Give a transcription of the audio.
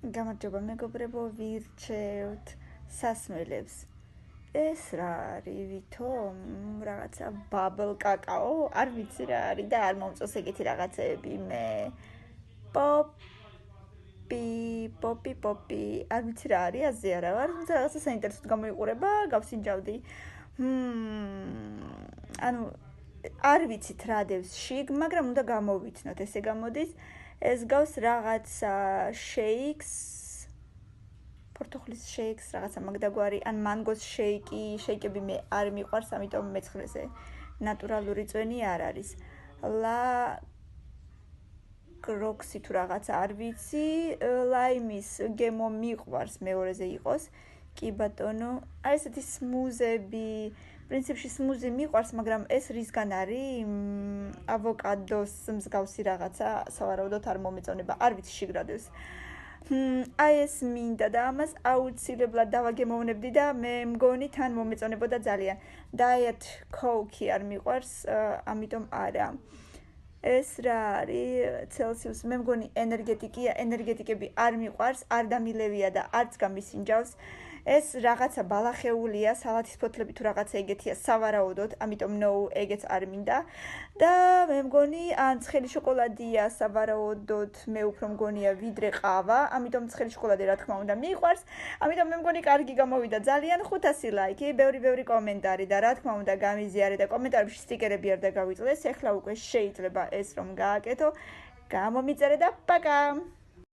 გამარჯობა მეგობრებო, ვირჩევთ სასმელებს. ეს რა არის, ვითომ რაღაცა ბაბლ კაკაო, არ ვიცი რა არის და არ მომწონს ეგეთი რაღაცეები მე. პოპი, არ ვიცი რა არის, აზე არა ვარ, თუმცა რაღაცა საინტერესოდ გამოიყურება, გავსინჯავდი. ანუ არ ვიცით რა დევს შიგ, მაგრამ უნდა გამოვიცნოთ, ესე გამოდის. ეს გავს რაღაცა შეიქს, პორტოხლის შეიქს, რაღაცა მაგდაგვარი, ან მანგოს შეიკები მე არ მიყვარს, ამიტომ მეცხრეზე ნატურალური წვენი არ არის. კროქსი თუ რაღაცა არ ვიცი, ლაიმის გემო მიყვარს მეორეზე იყოს. კი ბატონო, აი ესეთი სმუზები, პრინციპში სმუზი მიყვარს, მაგრამ ეს რისგან არის? ავოკადოს მსგავსი რაღაცა, სავარაუდოდ არ მომეწონება, არ ვიცი შიგრადებს. აი ეს მინდა და ამას აუცილებლად დავაგემოვნებდი და მე მგონი თან მომეწონებოდა ძალიან. Diet Coke არ მიყვარს, ამიტომ არა. ეს რა არის? Celsius, მე მგონი ენერგეტიკია, ენერგეტიკები არ მიყვარს, არ დამილევია და არც გამისინჯავს. ეს რაღაცა ბალახეულია, სალათის ფოთლები თუ რაღაცა ეგეთია სავარაუდოდ, ამიტომ no, ეგეც არ მინდა. და მე მგონი ან ცხელი შოკოლადია სავარაუდოდ, მე უფრო მგონია ვიდრე ყავა, ამიტომ ცხელი შოკოლადი რა თქმა უნდა მიყვარს. ამიტომ მე მგონი კარგი გამოვიდა ძალიან 500 ლაიქი, ბევრი კომენტარი და რა თქმა უნდა გამიზიარე და კომენტარებში სტიკერები არ დაგავიწყდეს, ეხლა უკვე შეიძლება ეს რომ გააკეთო. გამომიწერე და პაკა!